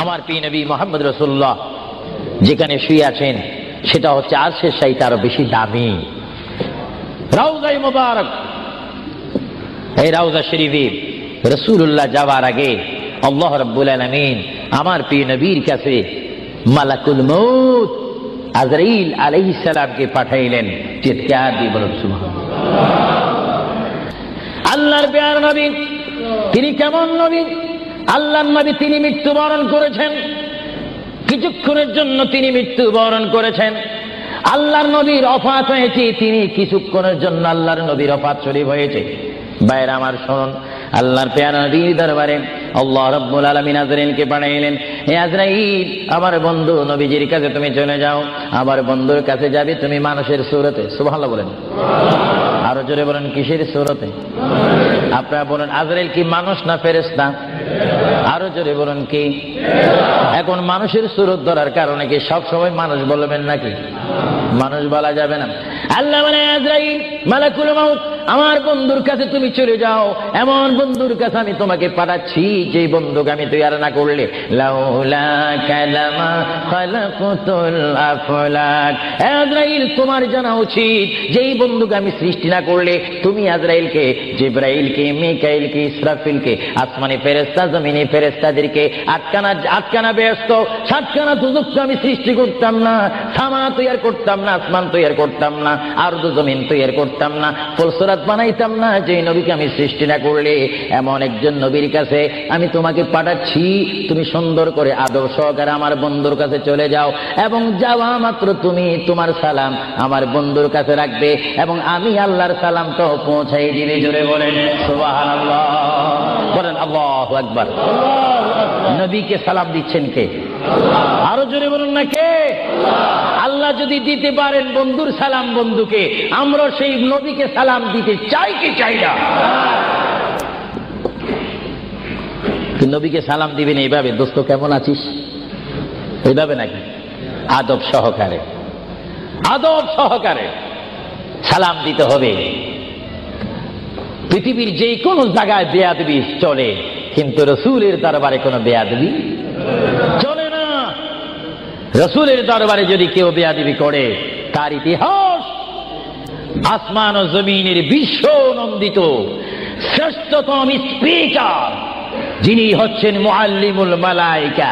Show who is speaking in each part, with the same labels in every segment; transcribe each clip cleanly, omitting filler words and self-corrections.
Speaker 1: আমার প্রিয় নবী মুহাম্মদ রাসূলুল্লাহ যেখানে শুয়ে আছেন সেটা হচ্ছে আরশের চাইতে আরো বেশি দামি রাউজায়ে মুবারক। এই রাউজা শরীফে রাসূলুল্লাহ যাওয়ার আগে আল্লাহ রাব্বুল আলামিন আমার প্রিয় নবীর কাছে মালাকুল মউত আজরাইল আলাইহিস সালামকে পাঠাইলেন। চিৎকার দিয়ে বলুন সুবহানাল্লাহ। আল্লাহর প্রিয় নবী তিনি কেমন নবী? আল্লাহর নবী তিনি মৃত্যুবরণ করেছেন, কিছুক্ষণের জন্য তিনি মৃত্যুবরণ করেছেন। আল্লাহর নবীর ওফাত হয়েছে, তিনি কিছুক্ষণের জন্য আল্লাহর নবীর ওফাত শরীফ হয়েছে। বাইরে আমার শুনুন, আল্লাহর প্যারা নবীর দরবারে আল্লাহ রাব্বুল আলামিন আজরাইলকে পাঠাইলেন। হে আজরাইল, আমার বন্ধু নবীজির কাছে তুমি চলে যাও। আমার বন্ধুর কাছে যাবে তুমি মানুষের সূরতে। সুবহানাল্লাহ বলেন, আরো জোরে বলেন কিসের সূরতে? আপনারা বলেন আজরাইল কি মানুষ না ফেরেশতা? আরো জোরে বলেন কি? এখন মানুষের সূরত ধরার কারণে কি সব সময় মানুষ বলবেন নাকি? মানুষ বলা যাবে না। আল্লাহ বলে আজরাইল মালাকুল মউত আমার বন্ধুর কাছে তুমি চলে যাও। এমন বন্ধুর কাছে আমি তোমাকে পাঠাচ্ছি যে বন্ধুকে আমি তৈরি না করলে লাউলা কালামা খালাকুতুল আফলাক। আজরাইল তোমার জানা উচিত যেই বন্ধুকে আমি সৃষ্টি না করলে তুমি আজরাইলকে, জিবরাইলকে, মিকাইলকে, ইসরাফিলকে, আসমানি ফেরেশতা, জমিনি ফেরেশতাদেরকে আটকানা ব্যস্ত সাতখানা দুজক আমি সৃষ্টি করতাম না, সামা তৈরি করতাম না, আসমান তৈরি করতাম না, আরদ জমিন তৈরি করতাম না, ফুলসুরাত বানাইতাম না যে নবীকে আমি সৃষ্টি না করলে। এমন একজন নবীর কাছে আমি তোমাকে পাঠাচ্ছি, তুমি সুন্দর করে আদব সহকারে আমার বন্ধুর কাছে চলে যাও এবং যাওয়া মাত্র তুমি তোমার সালাম আমার বন্ধুর কাছে রাখবে এবং আমি আল্লাহর সালামটাও পৌঁছাই দিবে। জোরে বলেন সুবহানাল্লাহ, বলেন আল্লাহু আকবার। নবীকে সালাম দিচ্ছেন কে? আরো জোরে বলুন না কে? আল্লাহ যদি দিতে পারেন বন্ধুর সালাম বন্ধুকে, আমরা সেই নবীকে সালাম দিতে চাই কি চাই না? নবীকে সালাম দিবেন এইভাবে, দোস্ত কেমন আছিস, এইভাবে নাকি? আদব সহকারে, আদব সহকারে সালাম দিতে হবে। পৃথিবীর যে কোনো জায়গায় বেয়াদবি চলে, কিন্তু রাসূলের দরবারে কোনো বেয়াদবি চলে না। রাসূলের দরবারে যদি কেউ বেয়াদবি করে, তার ইতিহাস আসমান ও জমিনের বিশ্ব নন্দিত শ্রেষ্ঠতম স্পিকার যিনি হচ্ছেন মুআল্লিমুল মালায়েকা,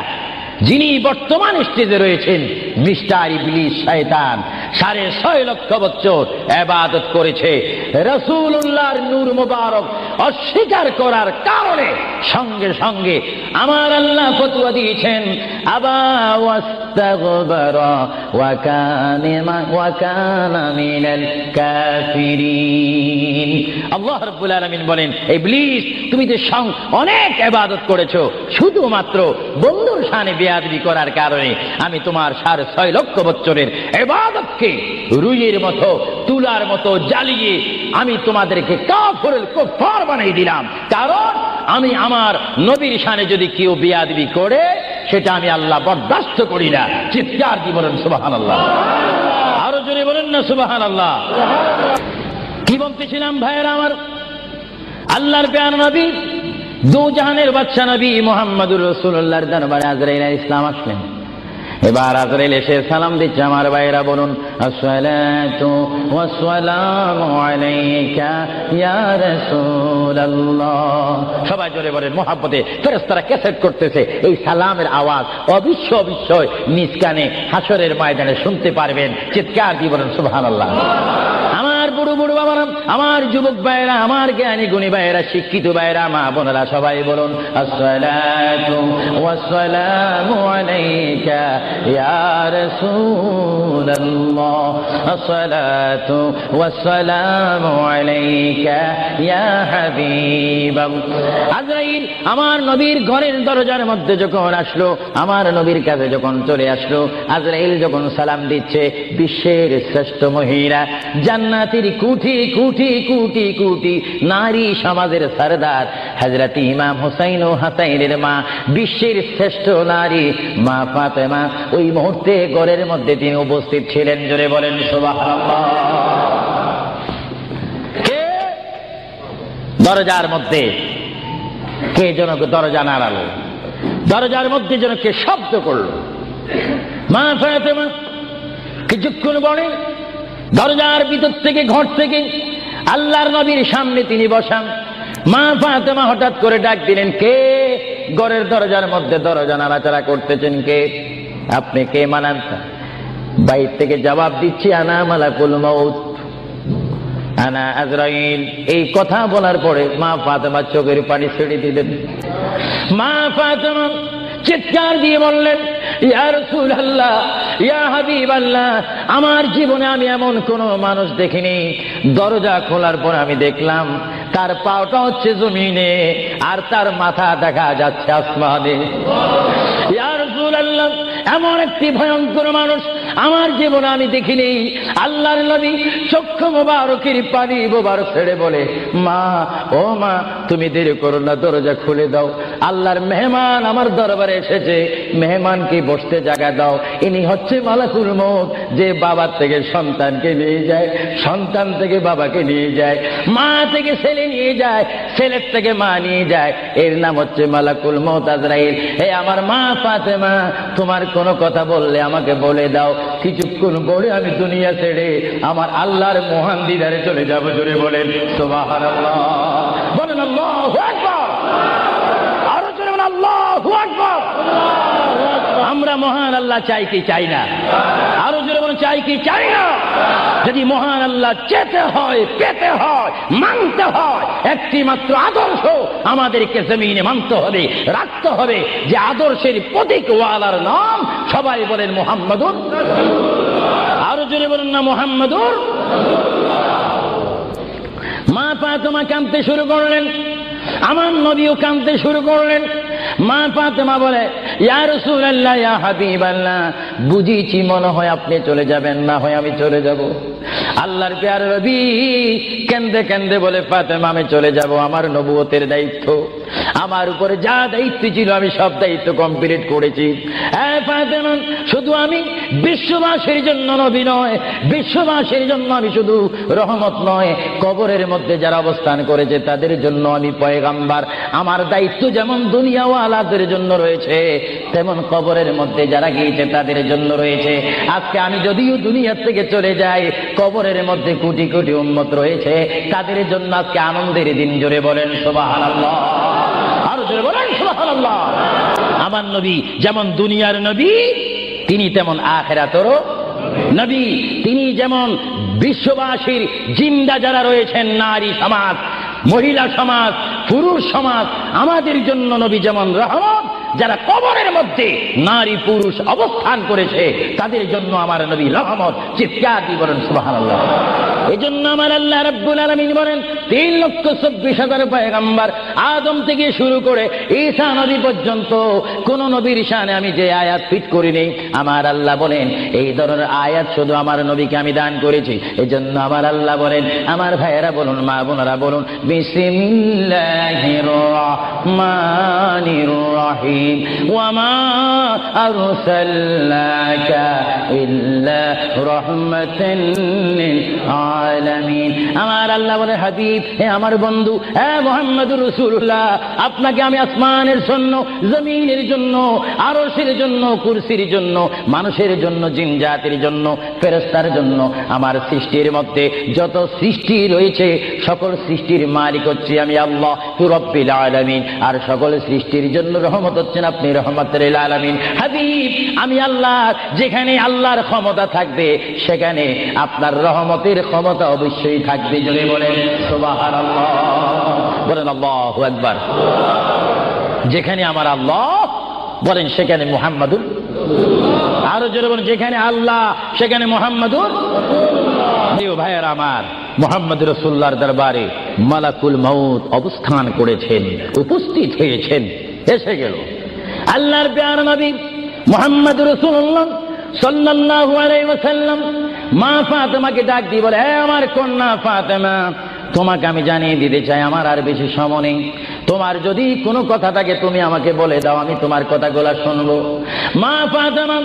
Speaker 1: যিনি বর্তমান স্টেজে রয়েছেন মিস্টার ইবলিস শয়তান 6.5 লক্ষ বছর ইবাদত করেছে। রাসূলুল্লাহর নূর মুবারক অস্বীকার করার কারণে সঙ্গে সঙ্গে আমার আল্লাহ ফতোয়া দিয়েছেন আবা ওয়াস্তাগবারা ওয়া কানা মিনাল কাফিরিন। আল্লাহ রাব্বুল আলামিন বলেন, ইবলিস তুমি তো অনেক ইবাদত করেছো, শুধুমাত্র বন্ধুর শানে বেয়াদবি করার কারণে আমি তোমার 6.5 লক্ষ বছরের ইবাদতকে রুইয়ের মতো তুলার মতো জ্বালিয়ে আমি তোমাদেরকে কুফার বানিয়ে দিলাম। কারণ আমি আমার নবীর শানে যদি কেউ বেয়াদবি করে সেটা আমি আল্লাহ বরদাস্ত করি না। চিৎকার দিয়ে বলেন সুবহানাল্লাহ, আরো জোরে বলেন না সুবহানাল্লাহ। কি বলতেছিলাম ভাইয়েরা আমার? আল্লাহর প্রিয় নবী দু জাহানের বাদশা নবী মুহাম্মদুর রাসূলুল্লাহর দরবারে আজরাইল আলাইহিস সালাম আসলেন। এবার আজরাইল এসে সালাম দিচ্ছে। আমার ভাইরা বলুন আসসালাতু ওয়াসসালামু আলাইকা ইয়া রাসূলুল্লাহ। সবাই জোরে বলেন মুহাব্বতে। ফেরেশতারা ক্যাসেট করতেছে, এই সালামের আওয়াজ অবিশ্বয় নিজ কানে হাসরের ময়দানে শুনতে পারবেন। চিৎকার দিয়ে বলেন সুবহানাল্লাহ। আমার বুড়ো বুড়ো বাবারা, আমার যুবক ভাইরা, আমার জ্ঞানী গুণী ভাইরা, শিক্ষিত ভাইরা, মা বোনেরা, সবাই বলুন আসসালাতু ওয়াসসালামু আলাইকা ইয়া রাসূলুল্লাহ, আসসালাতু ওয়াসসালামু আলাইকা ইয়া হাবিবাল্লাহ। আজরাইল আমার নবীর ঘরের দরজার মধ্যে যখন আসলো, আমার নবীর কাছে যখন চলে আসলো, আজরাইল যখন সালাম দিচ্ছে, বিশ্বের শ্রেষ্ঠ মহিলা, জান্নাতের কোটি কোটি কোটি কোটি নারী সমাজের সরদার হযরত ইমাম হুসাইন ও হাসাইনের মা, বিশ্বের শ্রেষ্ঠ নারী মা ফাতেমা ওই মুহূর্তে ঘরের মধ্যে তিনি উপস্থিত ছিলেন। জোরে বলেন সুবহানাল্লাহ। কে দরজার মধ্যে? কে যেন দরজা নাড়ালো? দরজার মধ্যে যেন কে শব্দ করল। মা ফাতেমা কিছুক্ষণ পরে দরজার ভিতর থেকে, ঘর থেকে আল্লাহর নবীর সামনে তিনি বসান। মা ফাতেমা হঠাৎ করে ডাক দিলেন, কে? ঘরের দরজার মধ্যে দরজা নাড়াচাড়া করতেছেন কে? আপনি কে মানান? বাইর থেকে জবাব দিচ্ছি, আনা মালাকুল মউত, আনা আজরাইল। এই কথা বলার পরে মা ফাতেমা চোখের পানি ছেড়ে দিলেন। মা ফাতেমা চিৎকার দিয়ে বললেন, ইয়া রাসূলুল্লাহ, ইয়া হাবিবাল্লাহ, আমার জীবনে আমি এমন কোন মানুষ দেখিনি, দরজা খোলার পর আমি দেখলাম তার পাওটা হচ্ছে জমিনে আর তার মাথা দেখা যাচ্ছে আসমানে। ইয়া রাসূলুল্লাহ, এমন একটি ভয়ঙ্কর মানুষ আমার জীবনে আমি দেখিনি। আল্লাহর নবী চক্ষু মোবারকের পানি মোবারক ছেড়ে বলে, মা, ও মা, তুমি দেরি করো না, দরজা খুলে দাও, আল্লাহর মেহমান আমার দরবারে এসেছে, মেহমানকে বসতে জায়গা দাও। ইনি হচ্ছে মালাকুল মউত, যে বাবার থেকে সন্তানকে নিয়ে যায়, সন্তান থেকে বাবাকে নিয়ে যায়, মা থেকে ছেলে নিয়ে যায়, ছেলের থেকে মা নিয়ে যায়, এর নাম হচ্ছে মালাকুল মউত আজরাইল। হে আমার মা ফাতেমা, তোমার কোনো কথা বললে আমাকে বলে দাও, কিছুক্ষণ পরে আমি দুনিয়া ছেড়ে আমার আল্লাহর মহান দিদারে চলে যাব। জোরে বলেন সুবহানাল্লাহ, বলেন আল্লাহু আকবার, আরো জোরে বলেন আল্লাহু আকবার। আমরা মহান আল্লাহ চাই কি চাই না? আরো জোরে বলেন চাই কি চাই না? যদি মহান আল্লাহ চেতে হয়, পেতে হয়, মানতে হয়, একটি মাত্র আদর্শ আমাদেরকে জমিনে মানতে হবে, রাখতে হবে, যে আদর্শের প্রতীক ওয়ালার নাম সবাই বলেন মুহাম্মাদুর। আরো জোরে বলেন না মুহাম্মাদুর। মা ফাতেমা কাঁদতে শুরু করলেন, আমার নবীও কাঁদতে শুরু করলেন। মা ফাতেমা বলে, ইয়া রাসূলুল্লাহ, ইয়া হাবিবাল্লাহ, বুঝিছি মনে হয় আপনি চলে যাবেন, না হয় আমি চলে যাব। আল্লাহর প্যারা নবী কাঁদতে কাঁদতে বলে, ফাতেমা, আমি চলে যাব, আমার নবুয়তের দায়িত্ব, আমার উপরে যা দায়িত্ব ছিল আমি সব দায়িত্ব কমপ্লিট করেছি। হ্যাঁ ফাতেমা, শুধু আমি বিশ্ববাসীর জন্য নবী নয়, বিশ্ববাসীর জন্য আমি শুধু রহমত নয়, কবরের মধ্যে যারা অবস্থান করেছে তাদের জন্য আমি পয়গাম্বার। আমার দায়িত্ব যেমন দুনিয়াওয়ালাদের জন্য রয়েছে, তেমন কবরের মধ্যে যারা গিয়েছে তাদের জন্য রয়েছে। আজকে আমি যদিও দুনিয়া থেকে চলে যাই, কবরের মধ্যে কোটি কোটি উম্মত রয়েছে, তাদের জন্য আজকে আনন্দের দিন। জোরে বলেন সুবহানাল্লাহ, আরো জোরে বলেন সুবহানাল্লাহ। আমার নবী যেমন দুনিয়ার নবী, তিনি তেমন আখিরাতেরও নবী। তিনি যেমন বিশ্ববাসীর জিন্দা যারা রয়েছেন, নারী সমাজ, মহিলা সমাজ, পুরুষ সমাজ, আমাদের জন্য নবী যেমন রহমত, যারা কবরের মধ্যে নারী পুরুষ অবস্থান করেছে তাদের জন্য আমার নবী রহমত। চিৎকার দিয়ে বলেন সুবহানাল্লাহ। এজন্য আমার আল্লাহ রাব্বুল আলামিন বলেন, 3,24,000 পয়গম্বর আদম থেকে শুরু করে ঈসা নবী পর্যন্ত কোন নবীর শানে আমি যে আয়াত ফিট করিনি, আমার আল্লাহ বলেন এই ধরনের আয়াত শুধু আমার নবীকে আমি দান করেছি। এজন্য আমার আল্লাহ বলেন, আমার ভাইয়েরা বলুন, মা বোনেরা বলুন, বিসমিল্লাহির রহমানির রহিম, ওয়া মা আরসালনাকা ইল্লা রাহমাতান লিল আলামিন। আমার আল্লাহ বলে, হাবিব, হে আমার বন্ধু, হে মুহাম্মদুর রাসূলুল্লাহ, আপনাকে আমি আসমানের জন্য, জমিনের জন্য, আরশের জন্য, কুরসির জন্য, মানুষের জন্য, জিন জাতির জন্য, ফেরেশতার জন্য, আমার সৃষ্টির মধ্যে যত সৃষ্টি রয়েছে সকল সৃষ্টির মালিক হচ্ছে আমি আল্লাহ রব্বিল আলামিন। আর সকল সৃষ্টির জন্য রহমত হচ্ছেন আপনি রহমতের আলামিন। হাবিব, আমি আল্লাহ, যেখানে আল্লাহর ক্ষমতা থাকবে সেখানে আপনার রহমতের ক্ষমতা অবশ্যই থাকবে। জোরে বলেন সুবহানাল্লাহ, বলেন আল্লাহু আকবার। যেখানে আমার আল্লাহ বলেন সেখানে মুহাম্মাদুর, আরো জোরে বলেন যেখানে আল্লাহ সেখানে মুহাম্মাদুর। প্রিয় ভাইয়েরা আমার, মুহাম্মদ রাসূলুল্লাহর দরবারে মালাকুল মউত অবস্থান করেছেন, উপস্থিত হয়েছেন, এসে গেল। আল্লাহর প্যারা নবী মুহাম্মদ রাসূলুল্লাহ সাল্লাল্লাহু আলাইহি ওয়াসাল্লাম মা ফাতেমাকে ডাক দিয়ে বলে, হে আমার কন্যা ফাতেমা, তোমাকে আমি জানিয়ে দিতে চাই আমার আর বেশি সময় নেই। তোমার যদি কোনো কথা থাকে তুমি আমাকে বলে দাও, আমি তোমার কথাগুলো শুনবো। মা ফাতেমা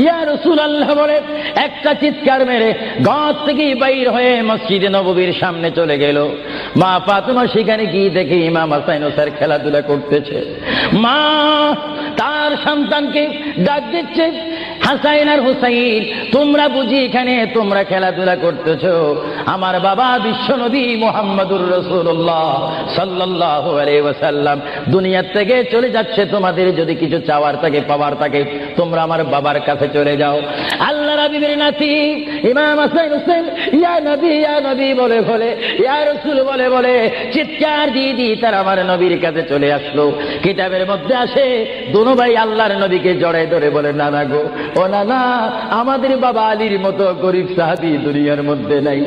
Speaker 1: ইয়া রাসূলুল্লাহ বলে একটা চিৎকার মেরে ঘর থেকে বাইর হয়ে মসজিদে নববীর সামনে চলে গেল। মা ফাতেমা সেখানে গিয়ে দেখে ইমাম হাসান হোসেন খেলাধুলা করতেছে। মা তার সন্তানকে ডাক দিচ্ছে, হাসাইন আর হুসাইন, তোমরা বুঝি এখানে তোমরা খেলাধুলা করতেছো? আমার বাবা বিশ্বনবী মুহাম্মদুর রাসূলুল্লাহ সাল্লাল্লাহু আলাইহি ওয়াসাল্লাম দুনিয়া থেকে চলে যাচ্ছে, তোমাদের যদি কিছু চাওয়ার থাকে পাওয়ার থাকে তোমরা আমার বাবার কাছে চলে যাও। আল্লাহ রাব্বির নাতি ইমাম হাসান হোসেন ইয়া নবী বলে বলে, ইয়া রাসূল বলে বলে চিৎকার দিয়ে দিয়ে তারা আমার নবীর কাছে চলে আসলো। কিতাবের মধ্যে আসে দুনো ভাই আল্লাহর নবীকে জড়ায় ধরে বলে, নানা গো, ও নানা, আমাদের বাবা আলীর মতো গরিব সাহাবী দুনিয়ার মধ্যে নাই।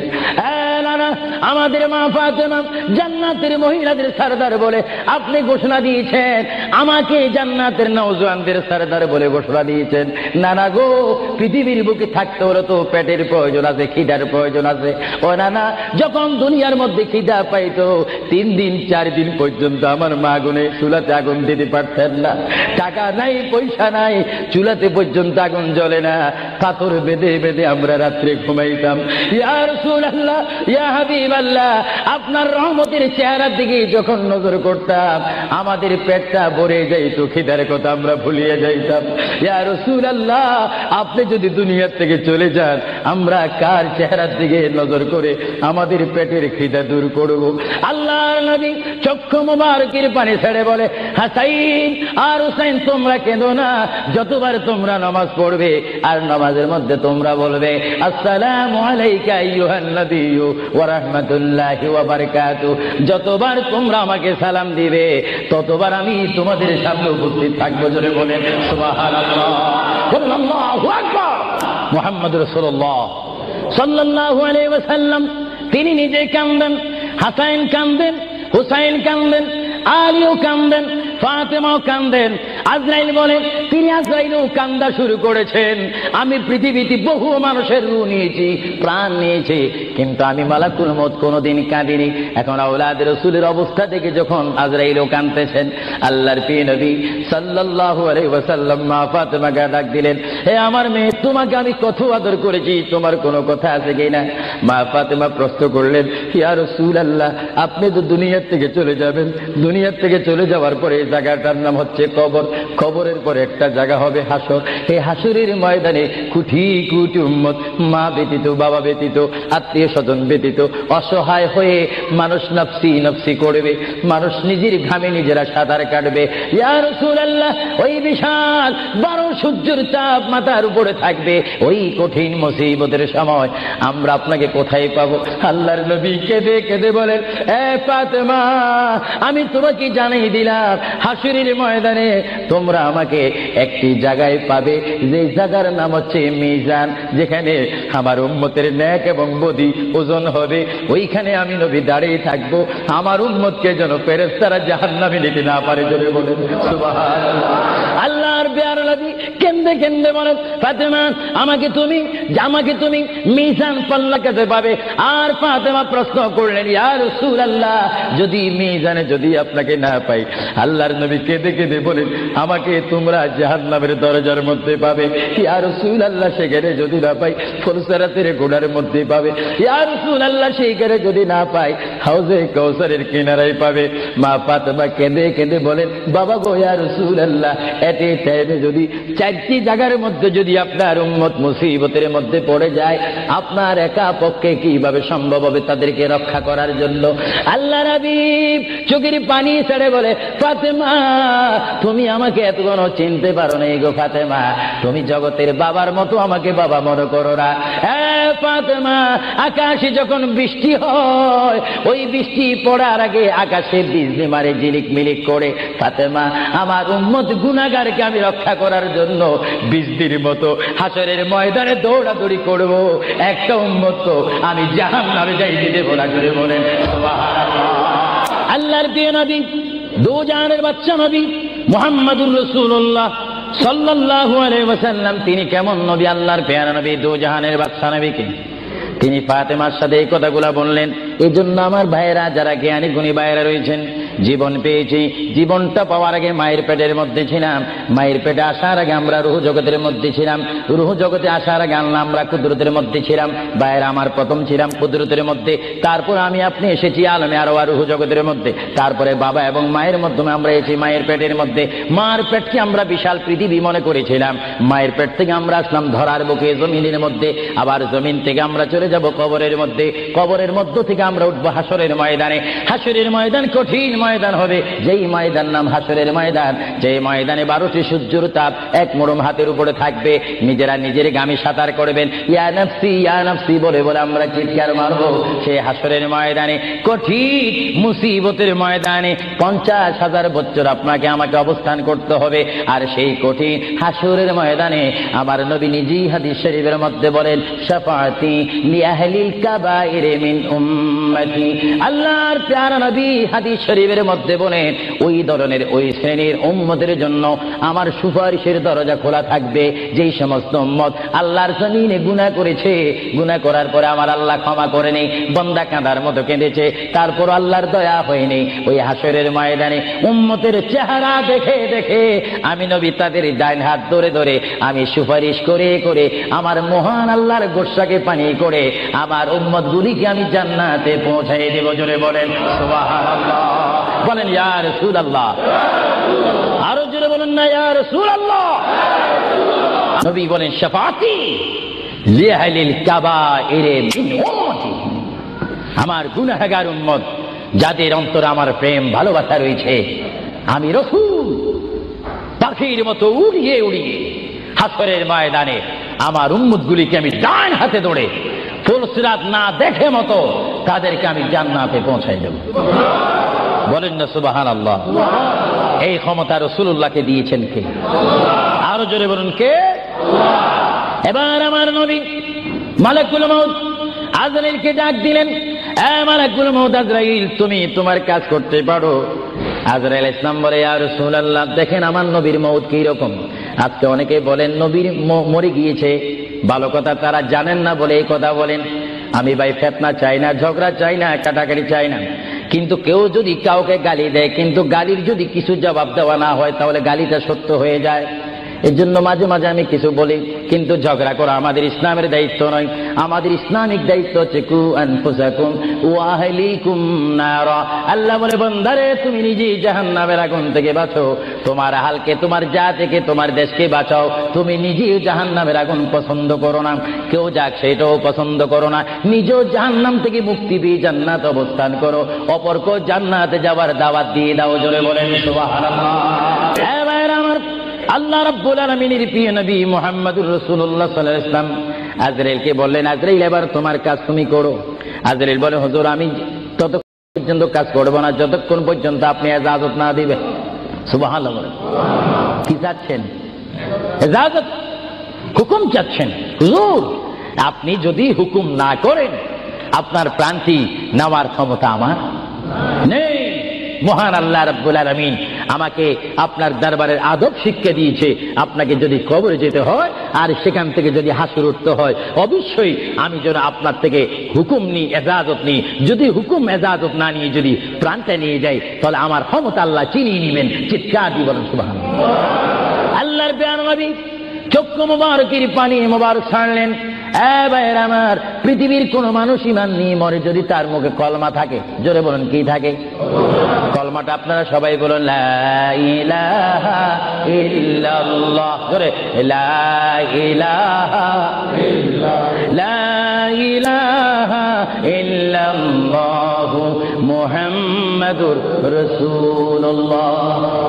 Speaker 1: নানা, আমাদের মা ফাতেমা জান্নাতের মহিলাদের সরদার বলে আপনি ঘোষণা দিয়েছেন, আমাকে জান্নাতের নওজওয়ানদের সরদার বলে ঘোষণা দিয়েছেন। নানা গো, পৃথিবীর বুকে থাকতে হলে তো পেটের প্রয়োজন আছে, খিদার প্রয়োজন আছে। ও নানা, যখন দুনিয়ার মধ্যে খিদা পাইতো 3 দিন 4 দিন পর্যন্ত আমার মা গুনে চুলাতে আগুন দিতে পারতেন না। টাকা নাই, পয়সা নাই, চুলাতে পর্যন্ত আগুন জ্বলে না, পাথর বেঁধে বেঁধে আমরা রাত্রে ঘুমাইতাম। ইয়া রাসূলুল্লাহ, ইয়া হাবিবাল্লাহ, আপনার রহমতের চেহারার দিকে যখন নজর করতাম আমাদের পেটটা ভরে যাইত, খিদার কথা আমরা ভুলিয়ে যাইতাম। ইয়া রাসূলুল্লাহ, আপনি যদি দুনিয়া থেকে চলে যান আমরা কার চেহারার দিকে নজর করে আমাদের পেটের খিদা দূর করব? আল্লাহর নবী চক্ষু মুবারকের পানি ছেড়ে বলে, হাসাইন আর হুসাইন, তোমরা কেঁদো না। যতবার তোমরা নামাজ পড়বে আর নামাজের মধ্যে তোমরা বলবে আসসালামু আলাইকা আইয়ুহান নবিয়্যু ওয়া রাহমাতুল্লাহি ওয়া বারাকাতুহু, যতবার তোমরা আমাকে সালাম দিবে ততবার আমি তোমাদের সামনে উপস্থিত থাকবো। জোরে বলেন সুবহানাল্লাহ, আল্লাহু আকবার। মুহাম্মদ রাসূলুল্লাহ সাল্লাল্লাহু আলাইহি ওয়াসাল্লাম তিনি নিজে কাঁদেন, হাসাইন কাঁদেন, হুসাইন কাঁদেন, আলীও কাঁদেন, ফাতেমাও কাঁদেন। আজরাইল বলেন তিনি আজরাইলও কান্দা শুরু করেছেন। আমি পৃথিবীতে বহু মানুষের রূহ নিয়েছি, প্রাণ নিয়েছি, কিন্তু আমি মালাকুল মউত কোনোদিন কাঁদিনি। এখন আওলাদ রাসূলের অবস্থা দেখে যখন আজরাইলও কাঁদতেছেন, আল্লাহর প্রিয় নবী সাল্লাল্লাহু আলাইহি ওয়াসাল্লাম মা ফাতেমাকে ডাক দিলেন, হে আমার মেয়ে, তোমাকে আমি কত আদর করেছি, তোমার কোনো কথা আছে কিনা? মা ফাতেমা প্রশ্ন করলেন, ইয়া রাসূলুল্লাহ, আপনি তো দুনিয়া থেকে চলে যাবেন, দুনিয়া থেকে চলে যাওয়ার পরে এই জায়গাটার নাম হচ্ছে কবর, কবরের পরে একটা জায়গা হবে হাসর। এই হাসরের ময়দানে কোটি কোটি উম্মত, মা ব্যতীত, বাবা ব্যতীত, আত্মীয় স্বজন ব্যতীত অসহায় হয়ে মানুষ নফসি নফসি করবে, মানুষ নিজের ঘামে নিজেরা সাঁতার কাটবে। ইয়া রাসূলুল্লাহ, ওই বিশাল 12 সূর্যের তাপ মাথার উপরে থাকবে, ওই কঠিন মুসিবতের সময় আমরা আপনাকে কোথায় পাবো? আল্লাহর নবী কেঁদে কেঁদে বলেন, এ ফাতেমা, আমি তোমাকে জানিয়ে দিলাম হাসরের ময়দানে তোমরা আমাকে একটি জায়গায় পাবে, যে জায়গার নাম হচ্ছে মিজান, যেখানে আমার উম্মতের নেক এবং বদি ওজন হবে। ওইখানে আমি নবী দাঁড়িয়ে থাকবো, আমার উম্মতকে যেন ফেরেশতারা জাহান্নামে নিতে না পারে। জোরে বলেন সুবহানাল্লাহ। আল্লাহর প্যারা নবী কেঁদে কেঁদে বলেন, ফাতেমা, আমাকে তুমি মিজান পাল্লা কাছে পাবে। আর ফাতেমা প্রশ্ন করলেন, ইয়া রাসূলুল্লাহ, যদি মিজানে যদি আপনাকে না পাই? আল্লাহর নবী কেঁদে কেঁদে বলেন, আমাকে তোমরা জাহান্নামের দরজার মধ্যে পাবে। ইয়া রাসূলুল্লাহ, সেখানে যদি না পাই ফুলসিরাতের গোড়ার মধ্যে পাবে। ইয়া রাসূলুল্লাহ, সেইখানে যদি না পাই হাউজে কাউসারের কিনারায় পাবে। মা ফাতেমা কেঁদে কেঁদে বলেন, বাবা গো, ইয়া রাসূলুল্লাহ, এতে টাইমে যদি 4টি জায়গার মধ্যে যদি আপনার উম্মত মুসিবতের মধ্যে পড়ে যায়, আপনার একা পক্ষে কিভাবে সম্ভব হবে তাদেরকে রক্ষা করার জন্য? আল্লাহর হাবিব চোখের পানি ছেড়ে বলে, ফাতেমা, তুমি আমাকে এতক্ষণ চিনতে পারো নাই গো ফাতেমা, তুমি জগতের বাবার মতো আমাকে বাবা মনে করো না। ফাতেমা, আকাশে যখন বৃষ্টি হয়, ওই বৃষ্টি পড়ার আগে আকাশে বিজলি মারে ঝিলিক মিলিক করে। ফাতেমা, আমার উম্মত গুনাহগারকে আমি রক্ষা করার জন্য বৃষ্টির মতো হাসরের ময়দানে দৌড়াদৌড়ি করব, একটা উম্মত তো আমি জাহান্নামে যাইতে দেব না। করে বলেন সুবহানাল্লাহ। আল্লাহর প্রিয় নবী, দু জাহানের বাদশা নবী মুহাম্মদুর রাসূলুল্লাহ সাল্লাল্লাহু আলাইহি ওয়াসাল্লাম, তিনি কেমন নবী? আল্লাহর প্যারা নবী, দু জাহানের বাদশা নবীকে তিনি ফাতেমার সাথে এই কথাগুলা বললেন। এই জন্য আমার ভাইয়েরা, যারা জ্ঞানী গুণী ভাইয়েরা রয়েছেন, জীবন পেয়েছি। জীবনটা পাওয়ার আগে মায়ের পেটের মধ্যে ছিলাম, মায়ের পেটে আসার আগে আমরা রূহ জগতের মধ্যে ছিলাম, রূহ জগতে আসার আগে আল্লাহ আমরা কুদরতের মধ্যে ছিলাম। বাইরে আমার প্রথম ছিলাম কুদরতের মধ্যে, তারপর আমি আপনি এসেছি আলমে আরওয়াহ রূহ জগতের মধ্যে, তারপরে বাবা এবং মায়ের মাধ্যমে আমরা এসেছি মায়ের পেটের মধ্যে। মার পেটকে আমরা বিশাল পৃথিবী মনে করেছিলাম। মায়ের পেট থেকে আমরা আসলাম ধরার বুকে জমিনের মধ্যে, আবার জমিন থেকে আমরা চলে যাব কবরের মধ্যে, কবরের মধ্য থেকে আমরা উঠবো হাসরের ময়দানে। হাসরের ময়দান কঠিন ময়দান হবে, যেই ময়দান নাম হাসরের ময়দান, যে ময়দানে 12টি সূর্যের তাপ এক মোড়ম হাতের উপরে থাকবে। নিজেরা নিজের গামী সাঁতার করবেন, ইয়া নাফসি বলে বলে আমরা চিৎকার মারবো সেই হাসরের ময়দানে, কঠিন মুসিবতের ময়দানে। 50,000 বছর আপনাকে আমাকে অবস্থান করতে হবে। আর সেই কঠিন হাসরের ময়দানে আমার নবী নিজেই হাদিস শরীফের মধ্যে বলেন, শাফাআতি লিআহলিল কাবাইর মিন উম্মতি। আল্লাহর প্যারা নবী হাদিস শরীফের মধ্যে বলেন, ওই ধরনের ওই শ্রেণীর উম্মতের জন্য আমার সুপারিশের দরজা খোলা থাকবে, যেই সমস্ত উম্মত আল্লাহর জমিনে গুনাহ করেছে, গুনাহ করার পরে আমার আল্লাহ ক্ষমা করে নেই, বান্দা কাঁদার মতো কেঁদেছে, তারপর আল্লাহর দয়া হয়নি। ওই হাসরের ময়দানে উম্মতের চেহারা দেখে দেখে আমি নবী তাদের ডাইন হাত ধরে ধরে আমি সুপারিশ করে করে আমার মহান আল্লাহর গোসাকে পানি করে আমার উম্মত গুলিকে আমি জান্নাতে পৌঁছাই দেব। জোরে বলেন সুবহানাল্লাহ, বলেন ইয়া রাসূলুল্লাহ, আরো জোরে বলেন না ইয়া রাসূলুল্লাহ। নবী বলেন, শাফাআতি লিআহলিল কাবাইর মিন উম্মতি, আমার গুনাহগার উম্মত যাদের অন্তরে আমার প্রেম ভালোবাসা রয়েছে, আমি রাসূল পাখির মতো উড়িয়ে উড়িয়ে হাসরের ময়দানে আমার উম্মতগুলিকে আমি ডান হাতে ধরে ফুলসিরাত না দেখে মতো তাদেরকে আমি জান্নাতে পৌঁছাই দেব। বলেন না সুবহানাল্লাহ। এই ক্ষমতা রাসূলুল্লাহকে দিয়েছেন কে? আরো জোরে বলুন কে? এবার আমার নবী মালাকুল মউত আজরাইলকে ডাক দিলেন, মালাকুল মউত আজরাইল, তুমি তোমার কাজ করতে পারো। আজরাইল ইসলাম বলে, ইয়া রাসূলুল্লাহ, দেখেন আমার নবীর মউত কি রকম। আজকে অনেকে বলেন নবীর মরে গিয়েছে, ভালো কথা তারা জানেন না বলে এই কথা বলেন। আমি ভাই ফিতনা চাই না, ঝগড়া চাই না, কাটাকাটি চাই না, কিন্তু কেউ যদি কাউকে গালি দেয়, কিন্তু গালির যদি কিছু জবাব দেওয়া না হয় তাহলে গালিটা সত্য হয়ে যায়। এর জন্য মাঝে মাঝে আমি কিছু বলি, কিন্তু ঝগড়া করা আমাদের ইসলামের দায়িত্ব নয়। আমাদের ইসলামিক দায়িত্ব হচ্ছে কু আনফুসাকুম ওয়া আহলিকুম নারা। আল্লাহ বলে, বান্দারে তুমি নিজেই জাহান্নামের আগুন থেকে বাঁচো, তোমার আহলকে, তোমার জাতিকে, তোমার দেশকে বাঁচাও। তুমি নিজেই জাহান্নামের আগুন পছন্দ করো না, কেউ যাক সেটাও পছন্দ করো না, নিজেও জাহান্নাম থেকে মুক্তি পেয়ে জান্নাত অবস্থান করো, অপরকেও জান্নাতে যাওয়ার দাওয়াত দিয়ে দাও। জোরে বলেন সুবহানাল্লাহ। আমার আল্লাহ রাব্বুল আলামিনের প্রিয় নবী মুহাম্মদুর রাসূলুল্লাহ সাল্লাল্লাহু আলাইহি ওয়াসাল্লাম আজরাইলকে বললেন, আজরাইল এবার তোমার কাজ তুমি করো। আজরাইল বলে, হুজুর আমি ততক্ষণ পর্যন্ত কাজ করব না যতক্ষণ পর্যন্ত আপনি ইজাজত না দিবেন। সুবহানাল্লাহ। কি চাচ্ছেন? ইজাজত, হুকুম চাচ্ছেন। হুজুর আপনি যদি হুকুম না করেন আপনার প্রাণটি নেওয়ার ক্ষমতা আমার নেই। মহান আল্লাহ রাব্বুল আলামিন আমাকে আপনার দরবারের আদব শিক্ষা দিয়েছে, আপনাকে যদি কবরে যেতে হয় আর সেখান থেকে যদি হাসর উঠতে হয়, অবশ্যই আমি যেন আপনার থেকে হুকুম নিই, এজাজত নিই। যদি হুকুম এজাজত না নিয়ে যদি প্রাণটা নিয়ে যাই তাহলে আমার ক্ষমতা আল্লাহ চিনিয়ে নেবেন। চিৎকার দিয়ে বলেন সুবহানাল্লাহ। আল্লাহর প্যারা নবী চক্ষু মুবারকের পানি মুবারক ছাড়লেন। ভাইয়ের আমার, পৃথিবীর কোন মানুষ ইমান নিয়ে মরে যদি তার মুখে কলমা থাকে, জোরে বলেন কি থাকে? কলমাটা আপনারা সবাই বলুন, লা ইলাহা ইল্লাল্লাহ। জোরে, লা ইলাহা ইল্লাল্লাহ, লা ইলাহা ইল্লাল্লাহু মুহাম্মাদুর রাসূলুল্লাহ।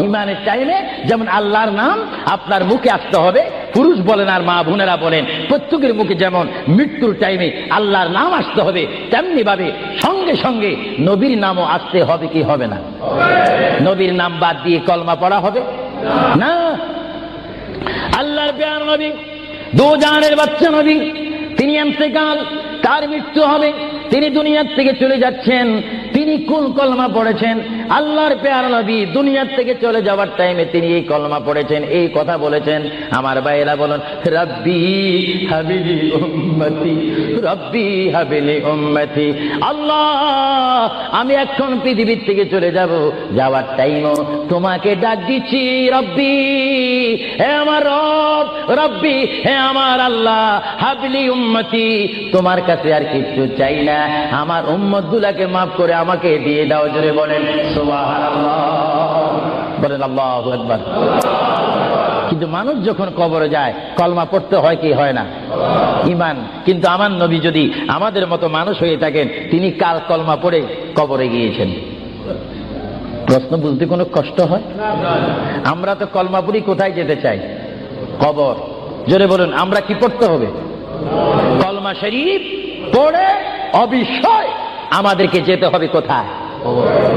Speaker 1: ইমানের টাইমে যেমন আল্লাহর নাম আপনার মুখে আসতে হবে, পুরুষ বলেন আর মা বোনেরা বলেন, প্রত্যেকের মুখে যেমন মৃত্যুর টাইমে আল্লাহর নাম আসতে হবে, তেমনি ভাবে সঙ্গে সঙ্গে নবীর নামও আসতে হবে কি হবে না? নবীর নাম বাদ দিয়ে কলমা পড়া হবে না। আল্লাহর প্যারা নবী, দু জানের বাচ্চা নবী, তিনি ইন্তেকাল, তার মৃত্যু হবে, তিনি দুনিয়ার থেকে চলে যাচ্ছেন। তিনি কোন কলমা পড়েছেন? আল্লাহর প্যারা নবী দুনিয়ার থেকে চলে যাওয়ার টাইমে তিনি এই কলমা পড়েছেন, এই কথা বলেছেন। আমার ভাইয়েরা বলেন, রব্বি হাবিলি উম্মতি, রব্বি হাবিলি উম্মতি। আল্লাহ, আমি এখন পৃথিবীর থেকে চলে যাব, যাওয়ার টাইমও তোমাকে ডাক দিচ্ছি, রব্বি, হে আমার রব, রব্বি, হে আমার আল্লাহ, হাবলি উম্মতি, তোমার কাছে আর কিছু চাই না, আমার উম্মত গুলাকে মাফ করে আমাকে দিয়ে দাও। জোরে বলেন সুবহানাল্লাহ, বলেন আল্লাহু আকবার। কিন্তু মানুষ যখন কবরে যায় কলমা পড়তে হয় কি হয় না? ঈমান। কিন্তু আমার নবী যদি আমাদের মতো মানুষ হয়ে থাকেন, তিনি কাল কলমা পড়ে কবরে গিয়েছেন। প্রশ্ন বুঝতে কোনো কষ্ট হয়? আমরা তো কলমা পড়ি কোথায় যেতে চাই? কবর। জোরে বলুন, আমরা কি পড়তে হবে? কলমা শরীফ পড়ে অবশ্যই আমাদেরকে যেতে হবে কোথায়?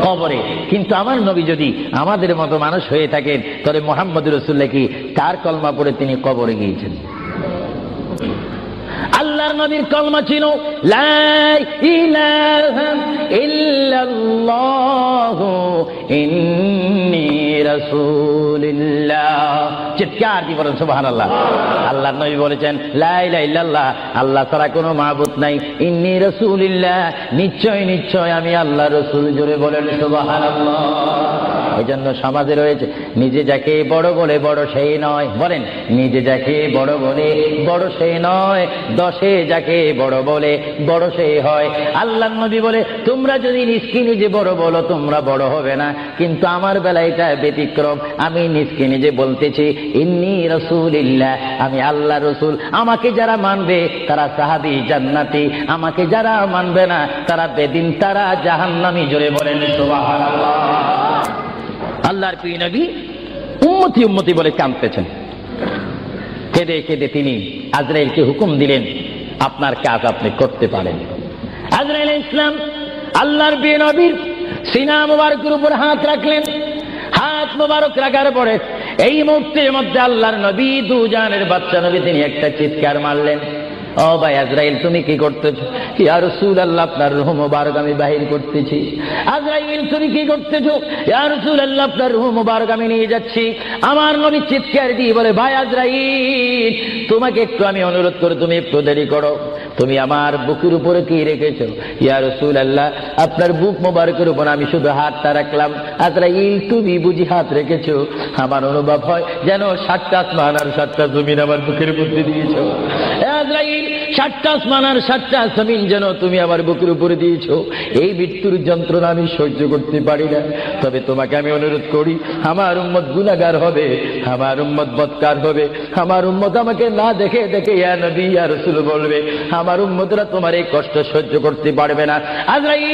Speaker 1: কবরে। কিন্তু আমার নবী যদি আমাদের মতো মানুষ হয়ে থাকেন, তাহলে মুহাম্মদ রাসূলুল্লাহ কি কার কলমা পড়ে তিনি কবরে গিয়েছেন? আল্লাহর নবীর কলমা ছিল লা ইলাহা ইল্লাল্লাহু ইন্নী রাসূলুল্লাহ। চিৎকার দিয়ে বলেন সুবহানাল্লাহ। আল্লাহর নবী বলেছেন লা ইলাহা ইল্লাল্লাহ, আল্লাহ ছাড়া কোনো মাবুদ নাই, ইন্নী রাসূলুল্লাহ, নিশ্চয় নিশ্চয় আমি আল্লাহর রাসূল। জোরে বলেন সুবহানাল্লাহ। এই জন্য সমাজে রয়েছে, নিজে যাকে বড় বলে বড় সেই নয়। বলেন, নিজে যাকে বড় বলে বড় সেই নয়, দশে যাকে বড় বলে বড় সেই হয়। আল্লাহর নবী বলে, তোমরা যদি নিজকে নিজে বড় বলো তোমরা বড় হবে না, কিন্তু আমার বেলায় এটা ব্যতিক্রম। আমি নিজকে নিজে বলতেছি ইন্নী রাসূলুল্লাহ, আমি আল্লাহ রসুল। আমাকে যারা মানবে তারা সাহাবী জান্নাতি, আমাকে যারা মানবে না তারা বেদিন, তারা জাহান্নামী। জোরে বলেন সুবহানাল্লাহ। আল্লাহর প্রিয় নবী উম্মতি উম্মতি বলে কাঁদতেছেন। কেঁদে কেঁদে তিনি আজরাইলকে হুকুম দিলেন, আপনার কাজ আপনি করতে পারেন। আজরাইল ইসলাম আল্লাহর প্রিয় নবীর সিনা মুবারকের উপর হাত রাখলেন। হাত মুবারক রাখার পরে এই মুহূর্তের মধ্যে আল্লাহর নবী, দুজানের বাচ্চা নবী, তিনি একটা চিৎকার মারলেন, ও ভাই আজরাইল তুমি কি করতেছো? ইয়া রাসূলুল্লাহ, আপনার রূহ মুবারক আমি বাহির করতেছি। আজরাইল তুমি কি করতেছো? ইয়া রাসূলুল্লাহ, আপনার রূহ মুবারক আমি নিয়ে যাচ্ছি। আমার নবী চিৎকার দিয়ে বলে, ভাই আজরাইল, তোমাকে একটু আমি অনুরোধ করি, তুমি একটু দেরি করো। তুমি আমার বুকের উপরে কি রেখেছো? ইয়া রাসূলুল্লাহ, আপনার বুক মুবারকের উপর আমি শুধু হাতটা রাখলাম। আজরাইল তুমি বুঝি হাত রেখেছো? আমার অনুভব হয় যেন 7টা আসমান আর 7টা জমিন আমার বুকের মধ্যে দিয়েছো। আজরাইল, 7টা আসমান আর 7টা জমিন যেন তুমি আমার বুকের উপরে দিয়েছো। এই মৃত্যুর যন্ত্রণা আমি সহ্য করতে পারি না। তবে তোমাকে আমি অনুরোধ করি, আমার উম্মত গুনাহগার হবে, আমার উম্মত বদকার হবে, আমার উম্মত আমাকে না দেখে দেখে ইয়া নবী ইয়া রাসূল বলবে, আমার উম্মতরা তোমার এই কষ্ট সহ্য করতে পারবে না। আজরাইল,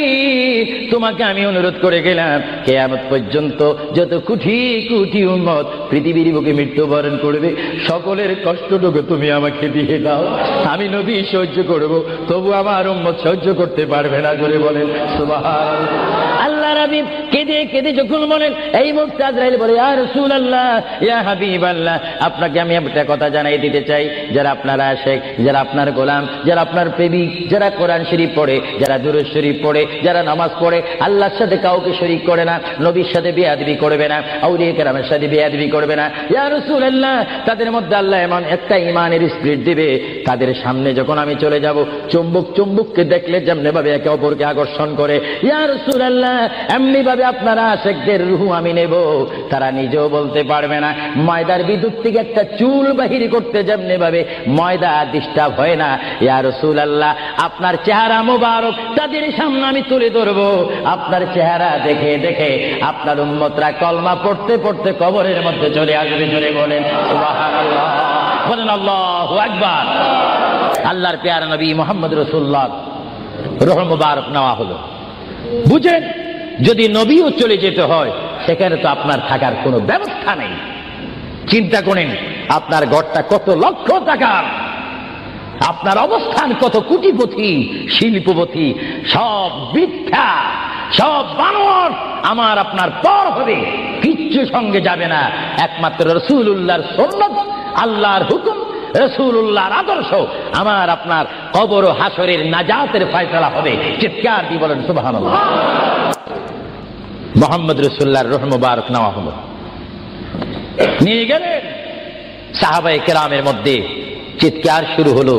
Speaker 1: তোমাকে আমি অনুরোধ করে গেলাম, কিয়ামত পর্যন্ত যত কোটি কোটি উম্মত পৃথিবীর বুকে মৃত্যুবরণ করবে, সকলের কষ্টটুকু তুমি আমাকে দিয়ে দাও। আমি নবী সহ্য করব, তবু আমার উম্মত সহ্য করতে পারবে না। জোরে বলেন সুবহানাল্লাহ। আল্লাহ নবী কেঁদে কেঁদে যখন বলেন, এই মুহূর্তে আজরাইল বলে, ইয়া রাসূলুল্লাহ, ইয়া হাবিবাল্লাহ, আপনাকে আমি একটা কথা জানাই দিতে চাই, যারা আপনার আশিক, যারা আপনার গোলাম, যারা আপনার প্রেমিক, যারা কোরআন শরীফ পড়ে, যারা দুরূদ শরীফ পড়ে, যারা নামাজ পড়ে, আল্লাহর সাথে কাউকে শরীক করে না, নবীর সাথে বেয়াদবি করবে না, আউলিয়া কেরামের সাথে বেয়াদবি করবে না। ইয়া রাসূলুল্লাহ, তাদের মধ্যে আল্লাহ এমন একটা ঈমানের স্পিরিট দিবে, তাদের সামনে যখন আমি চলে যাব, চুম্বক চুম্বককে দেখলে যেমনি ভাবে একে অপরকে আকর্ষণ করে, ইয়া রাসূলুল্লাহ, এমনি ভাবে আপনারা আশিকদের রূহ আমি নেব, তারা নিজেও বলতে পারবে না। ময়দার বিদ্যুৎ থেকে একটা চুল বাহির করতে যেমনি ভাবে ময়দা ডিস্টার্ব হয় না, ইয়া রাসূলুল্লাহ, আপনার চেহারা মুবারক তাদের সামনে আমি তুলে ধরবো। আপনার চেহারা দেখে দেখে আপনার উম্মতরা কলমা পড়তে পড়তে কবরের মধ্যে চলে আসবে। জোরে বলেন সুবহানাল্লাহ, বলেন আল্লাহু আকবার। আল্লাহর প্যারা নবী মুহাম্মদ রাসূলুল্লাহ রূহ মুবারক নেওয়া হলো। বুঝেন, যদি নবীও চলে যেতে হয়, সেখানে তো আপনার থাকার কোনো ব্যবস্থা নেই। চিন্তা করেন, আপনার ঘরটা কত লক্ষ টাকার, আপনার অবস্থান কত কোটিপতি, শিল্পপতি, সব মিথ্যা, সব বানর আমার আপনার পর হবে, কিচ্ছু সঙ্গে যাবে না। একমাত্র রাসূলুল্লাহর সুন্নাত, আল্লাহর হুকুম, রাসূলুল্লাহর আদর্শ, আমার আপনার কবর ও হাসরের নাজাতের ফয়সালা হবে। চিৎকার দিয়ে বলেন সুবহানাল্লাহ। মুহাম্মদ রাসূলুল্লাহর রূহ মুবারক নেওয়া হলো, নিয়ে গেলেন। সাহাবায়ে কেরামের মধ্যে চিৎকার শুরু হলো,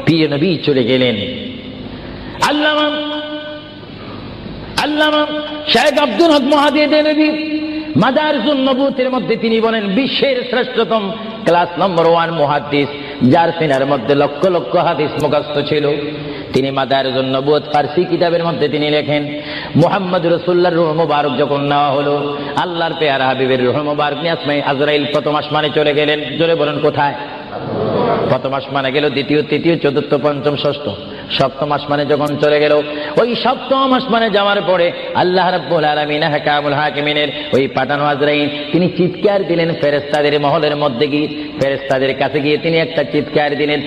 Speaker 1: প্রিয় নবী চলে গেলেন। আল্লামা শেখ আব্দুল হক মুহাদ্দিস দেনবী মাদারিসুন নবুয়তের মধ্যে তিনি বলেন, বিশ্বের শ্রেষ্ঠতম ক্লাস নম্বর 1 মুহাদ্দিস, যার সিনার মধ্যে লক্ষ লক্ষ হাদিস মুখস্থ ছিল। তিনি মাদারিসুন নবুয়ত ফারসি কিতাবের মধ্যে তিনি লেখেন, মুহাম্মদ রাসূলুল্লাহর রূহ মুবারক যখন নেওয়া হলো, আল্লাহর পেয়ারা হাবিবের রূহ মুবারক নিয়ে আজরাইল প্রথম আসমানে চলে গেলেন। জোরে বলেন কোথায়? প্রথম আসমানে গেল, দ্বিতীয়, তৃতীয়, চতুর্থ, পঞ্চম, ষষ্ঠ, সপ্তম আসমানে যখন চলে গেল, ওই সপ্তম আসমানে যাওয়ার পরে আল্লাহ রাব্বুল আলামিন হাকামুল হাকিমিনের ওই পাঠানো আজরাইল তিনি চিৎকার দিলেন ফেরেশতাদের মহলের মধ্যে গিয়ে, ফেরেশতাদের কাছে গিয়ে তিনি একটা চিৎকার দিলেন,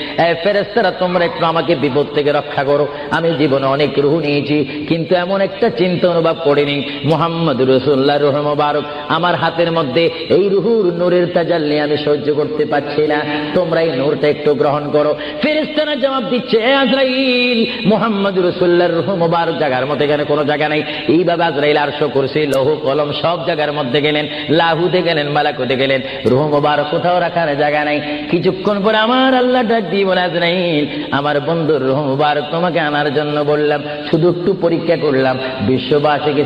Speaker 1: ফেরেশতারা তোমরা একটু আমাকে বিপদ থেকে রক্ষা করো। আমি জীবনে অনেক রূহ নিয়েছি, কিন্তু এমন একটা চিন্তা অনুভব করিনি মুহাম্মদ রাসূলুল্লাহর রূহ মুবারক আমার হাতের মধ্যে, এই রূহুর নূরের তাজাল্লি আমি সহ্য করতে পারছি না, তোমরা এই নূরটা একটু গ্রহণ করো। ফেরেশতারা জবাব দিচ্ছে, এ আজরাইল, মুহাম্মদ রাসূলুল্লাহর রূহ মুবারক জায়গার মধ্যে এখানে কোনো জায়গা নাই। এইভাবে আজরাইল আরশ, কুরসি, লৌহ কলম সব জায়গার মধ্যে গেলেন, লাহুতে গেলেন, মালাকুতে গেলেন, রূহ মুবারক কোথাও রাখার জায়গা নাই। কিছুক্ষণ পরে আমার আল্লাহ ডাক দিয়ে বলে, আজরাইল, আমার বন্ধুর রূহ মুবারক তোমাকে আনার জন্য বললাম, শুধু একটু পরীক্ষা করলাম, বিশ্ববাসীকে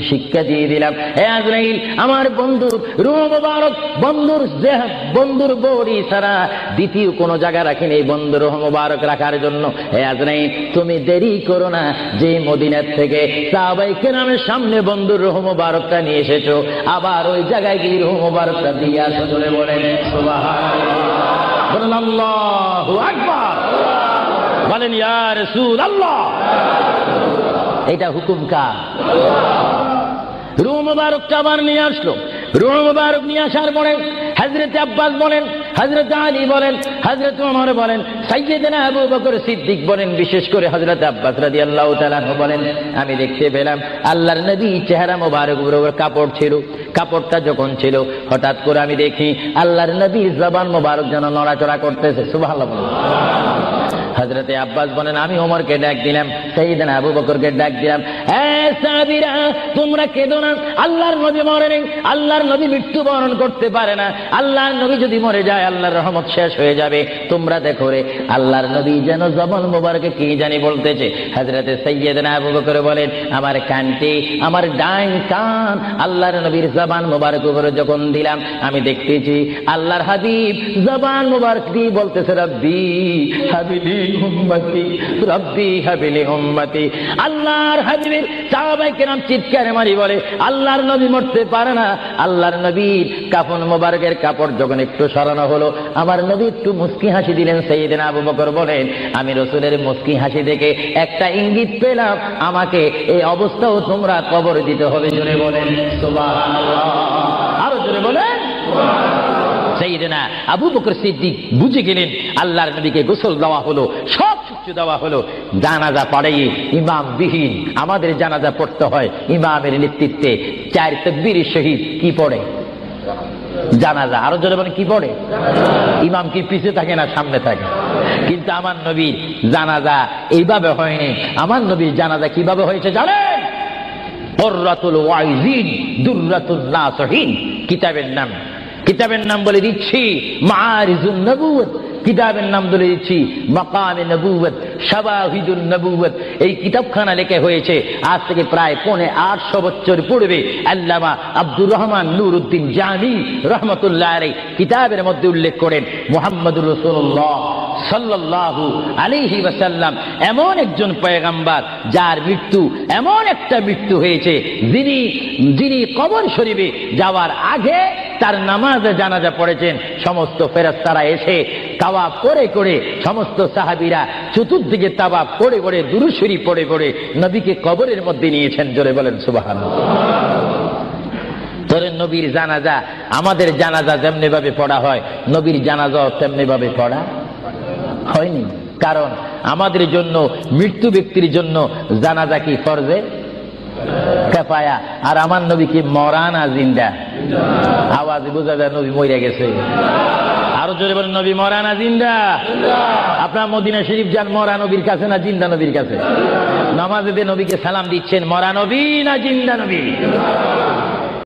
Speaker 1: শিক্ষা দিয়ে দিলাম। হে আজরাইল, আমার বন্ধুর রূহ মুবারক বন্ধুর বডি ছাড়া দ্বিতীয় কোনো জায়গা রাখিনি এই বন্ধুর রূহ মুবারক রাখার জন্য। হে আজরাইল, তুমি দেরি করো না, যে মদিনার থেকে সাহাবায়ে কেরামের সামনে বন্ধুর রূহ মুবারকটা নিয়ে এসেছো, আবার ওই জায়গায় গিয়ে রূহ মুবারকটা দিয়ে আসো। বলে বলেন সুবহানাল্লাহ, বলেন আল্লাহু আকবার, বলেন ইয়া রাসূলুল্লাহ। এটা হুকুম কার? রূহ মুবারকটা আবার নিয়ে আসলো। রূহ মুবারক নিয়ে আসার পরে হযরত আব্বাস বলেন, হযরত আলী বলেন, হযরত ওমর বলেন, সাইয়্যিদনা আবু বকর সিদ্দিক বলেন, বিশেষ করে হযরত আব্বাস রাদিয়াল্লাহু তাআলা বলেন, আমি দেখতে পেলাম আল্লাহর নবী চেহারা মোবারক উপর কাপড় ছিল। কাপড়টা যখন ছিল, হঠাৎ করে আমি দেখি আল্লাহর নবীর জবান মোবারক যেন নড়াচড়া করতেছে। সুবহানাল্লাহ। হযরতে আব্বাস বলেন, আমি ওমরকে ডাক দিলাম, সাইয়্যিদনা আবু বকরকে ডাক দিলাম, হে সাহাবীরা, তোমরা কেঁদো না, আল্লাহর নবী মরে নেই, আল্লাহর নবী মৃত্যুবরণ করতে পারে না। আল্লাহর নবী যদি মরে যায় আল্লাহর রহমত শেষ হয়ে যাবে। তোমরা দেখো রে, আল্লাহর নবী যেন জবান মোবারকে কি জানি বলতেছে। হযরতে সাইয়্যিদনা আবু বকর বলেন, আমার কানটি, আমার ডান কান আল্লাহর নবীর জবান মোবারক উপরে যখন দিলাম, আমি দেখতেছি আল্লাহর হাবিব জবান মোবারক দিয়ে বলতেছে, রব্বি হাবিলি উম্মতি, রব্বি হাবিলি উম্মতি। আল্লাহর হাবিবের সাহাবায়ে কেরাম চিৎকার মারি বলে, আল্লাহর নবী মরতে পারে না। আল্লাহর নবীর কাফন মোবারকের কাপড় যখন একটু সরানো হলো, আমার নবী একটু মুস্কি হাসি দিলেন। সাইয়্যিদনা আবু বকর বলেন, আমি রাসূলের মুস্কি হাসি দেখে একটা ইঙ্গিত পেলাম, আমাকে এই অবস্থাও তোমরা কবর দিতে হবে। জোরে বলেন সুবহানাল্লাহ, আরো জোরে বলেন সুবহানাল্লাহ। সাইয়্যিদনা আবু বকর সিদ্দিক বুঝে গেলেন, আল্লাহর নবীকে গোসল দেওয়া হলো, সব কিছু দেওয়া হলো, জানাজা পড়াই ইমাম বিহীন আমাদের জানাজা পড়তে হয় ইমামের নেতৃত্বে। 4 তাকবীর শহীদ কি পড়ে? জানাজা। আরো জোরে বলেন কি পড়ে? ইমাম কি পিছে থাকে না সামনে থাকে? কিন্তু আমার নবীর জানাজা এইভাবে হয়নি। আমার নবীর জানাজা কিভাবে হয়েছে জানেন? কুররাতুল ওয়াইজিন দুররাতুন নাসিহিন কিতাবের নাম বলে দিচ্ছি মাআরিজুন নবুওয়াত, কিতাবের নাম বলে দিচ্ছি মাকামে নবুওয়াত, শাওয়াহিদুন নবুওয়াত। এই কিতাবখানা লেখা হয়েছে আজ থেকে প্রায় 850 বছর পূর্বে। আল্লামা আব্দুর রহমান নুরউদ্দিন জামি রহমাতুল্লাহ আলাইহি কিতাবের মধ্যে উল্লেখ করেন, মুহাম্মদুর রাসূলুল্লাহ সাল্লাল্লাহু আলাইহি ওয়াসাল্লাম এমন একজন পয়গম্বর যার মৃত্যু এমন একটা মৃত্যু হয়েছে, যিনি কবর শরীফে যাওয়ার আগে তার নামাজে জানাজা পড়েছেন। সমস্ত ফেরেশতারা এসে তাওয়াফ করে করে, সমস্ত সাহাবীরা চতুর্দিকে তাওয়াফ করে করে, দুরূদ শরীফ পড়ে পড়ে নবীকে কবরের মধ্যে নিয়েছেন। জোরে বলেন সুবহানাল্লাহ। তোর নবীর জানাজা, আমাদের জানাজা যেমনি ভাবে পড়া হয়, নবীর জানাজাও তেমনি ভাবে পড়া হয়নি। কারণ আমাদের জন্য, মৃত্যু ব্যক্তির জন্য জানাজা কি ফরজে কিফায়া, আর আমার নবী কি মরা না জিন্দা? আওয়াজ বোঝা যায় নবী মরে গেছে। আরো আরো জোরে বলেন, নবী মরা না জিন্দা? আপনার মদিনা শরীফ যান, মরা নবীর কাছে না জিন্দা নবীর কাছে? নামাজে নবীকে সালাম দিচ্ছেন, মরা নবী না জিন্দা নবী?